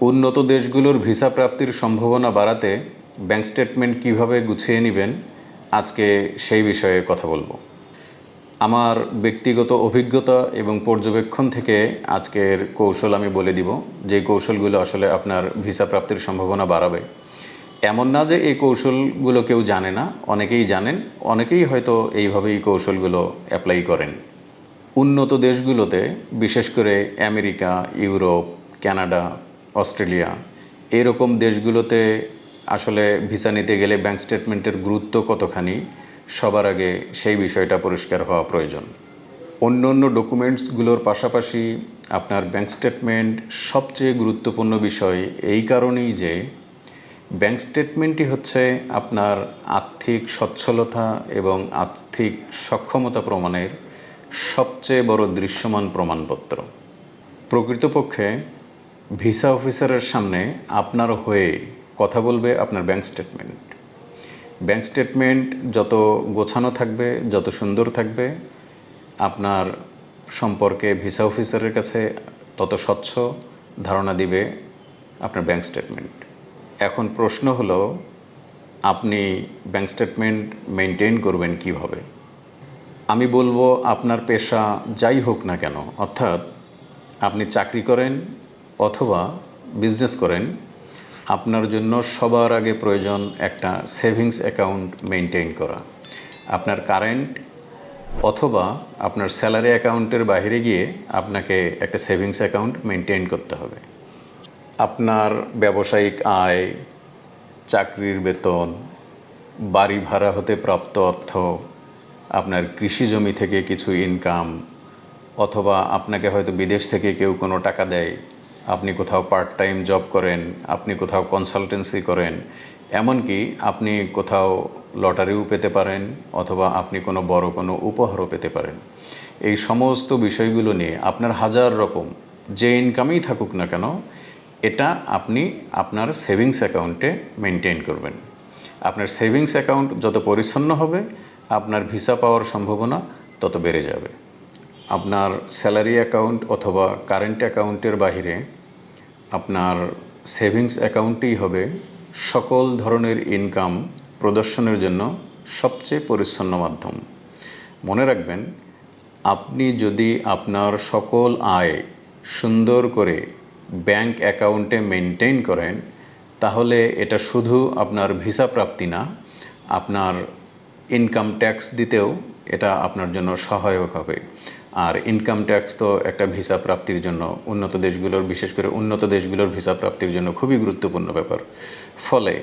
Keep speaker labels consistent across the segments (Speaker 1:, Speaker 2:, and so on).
Speaker 1: উন্নত দেশগুলোর ভিসা প্রাপ্তির সম্ভাবনা বাড়াতে ব্যাংক স্টেটমেন্ট কীভাবে গুছিয়ে নেবেন, আজকে সেই বিষয়ে কথা বলবো। আমার ব্যক্তিগত অভিজ্ঞতা এবং পর্যবেক্ষণ থেকে আজকের কৌশল আমি বলে দিব, যে কৌশলগুলো আসলে আপনার ভিসা প্রাপ্তির সম্ভাবনা বাড়াবে। এমন না যে এই কৌশলগুলো কেউ জানে না, অনেকেই জানেন, অনেকেই হয়তো এইভাবেই কৌশলগুলো অ্যাপ্লাই করেন। উন্নত দেশগুলোতে, বিশেষ করে আমেরিকা, ইউরোপ, কানাডা, অস্ট্রেলিয়া, এরকম দেশগুলোতে আসলে ভিসা নিতে গেলে ব্যাংক স্টেটমেন্টের গুরুত্ব কতখানি, সবার আগে সেই বিষয়টা পরিষ্কার হওয়া প্রয়োজন। অন্য অন্য ডকুমেন্টসগুলোর পাশাপাশি আপনার ব্যাংক স্টেটমেন্ট সবচেয়ে গুরুত্বপূর্ণ বিষয় এই কারণেই যে ব্যাংক স্টেটমেন্টই হচ্ছে আপনার আর্থিক সচ্ছলতা এবং আর্থিক সক্ষমতা প্রমাণের সবচেয়ে বড় দৃশ্যমান প্রমাণপত্র। প্রকৃতপক্ষে ভিসা অফিসারের সামনে আপনার হয়ে কথা বলবে আপনার ব্যাংক স্টেটমেন্ট। ব্যাংক স্টেটমেন্ট যত গোছানো থাকবে, যত সুন্দর থাকবে, আপনার সম্পর্কে ভিসা অফিসারের কাছে তত স্বচ্ছ ধারণা দিবে আপনার ব্যাংক স্টেটমেন্ট। এখন প্রশ্ন হলো, আপনি ব্যাংক স্টেটমেন্ট মেনটেন করবেন কিভাবে? আমি বলবো, আপনার পেশা যাই হোক না কেন, অর্থাৎ আপনি চাকরি করেন অথবা বিজনেস করেন, আপনার জন্য সবার আগে প্রয়োজন একটা সেভিংস অ্যাকাউন্ট মেনটেন করা। আপনার কারেন্ট অথবা আপনার স্যালারি অ্যাকাউন্টের বাইরে গিয়ে আপনাকে একটা সেভিংস অ্যাকাউন্ট মেনটেন করতে হবে। আপনার ব্যবসায়িক আয়, চাকরির বেতন, বাড়ি ভাড়া হতে প্রাপ্ত অর্থ, আপনার কৃষি জমি থেকে কিছু ইনকাম, অথবা আপনাকে হয়তো বিদেশ থেকে কেউ কোনো টাকা দেয়, আপনি কোথাও পার্ট টাইম জব করেন, আপনি কোথাও কনসালটেন্সি করেন, এমনকি আপনি কোথাও লটারিও পেতে পারেন, অথবা আপনি কোনো বড় কোনো উপহারও পেতে পারেন। এই সমস্ত বিষয়গুলো নিয়ে আপনার হাজার রকম যে ইনকামই থাকুক না কেন, এটা আপনি আপনার সেভিংস অ্যাকাউন্টে মেনটেন করবেন। আপনার সেভিংস অ্যাকাউন্ট যত পরিচ্ছন্ন হবে, আপনার ভিসা পাওয়ার সম্ভাবনা তত বেড়ে যাবে। আপনার স্যালারি অ্যাকাউন্ট অথবা কারেন্ট অ্যাকাউন্টের বাহিরে আপনার সেভিংস অ্যাকাউন্টই হবে সকল ধরনের ইনকাম প্রদর্শনের জন্য সবচেয়ে পরিচ্ছন্ন মাধ্যম। মনে রাখবেন, আপনি যদি আপনার সকল আয় সুন্দর করে ব্যাংক অ্যাকাউন্টে মেনটেন করেন, তাহলে এটা শুধু আপনার ভিসা প্রাপ্তি না, আপনার ইনকাম ট্যাক্স দিতেও এটা আপনার জন্য সহায়ক হবে। আর ইনকাম ট্যাক্স তো একটা ভিসা প্রাপ্তির জন্য, উন্নত দেশগুলোর, বিশেষ করে উন্নত দেশগুলোর ভিসা প্রাপ্তির জন্য খুবই গুরুত্বপূর্ণ ব্যাপার। ফলে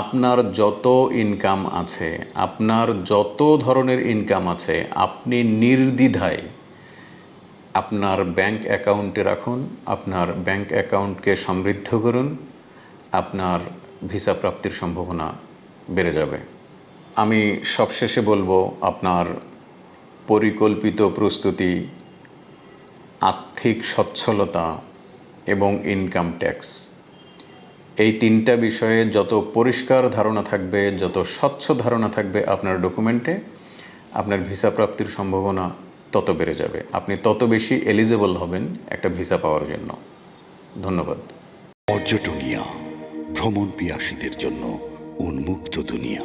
Speaker 1: আপনার যত ইনকাম আছে, আপনার যত ধরনের ইনকাম আছে, আপনি নির্দ্বিধায় আপনার ব্যাংক অ্যাকাউন্টে রাখুন, আপনার ব্যাংক অ্যাকাউন্টকে সমৃদ্ধ করুন, আপনার ভিসা প্রাপ্তির সম্ভাবনা বেড়ে যাবে। আমি সবশেষে বলবো, আপনার পরিকল্পিত প্রস্তুতি, আর্থিক সচ্ছলতা এবং ইনকাম ট্যাক্স, এই তিনটা বিষয়ে যত পরিষ্কার ধারণা থাকবে, যত স্বচ্ছ ধারণা থাকবে আপনার ডকুমেন্টে, আপনার ভিসা প্রাপ্তির সম্ভাবনা তত বেড়ে যাবে। আপনি তত বেশি এলিজেবল হবেন একটা ভিসা পাওয়ার জন্য। ধন্যবাদ।
Speaker 2: পর্যটনিয়া, ভ্রমণ পিয়াসীদের জন্য উন্মুক্ত দুনিয়া।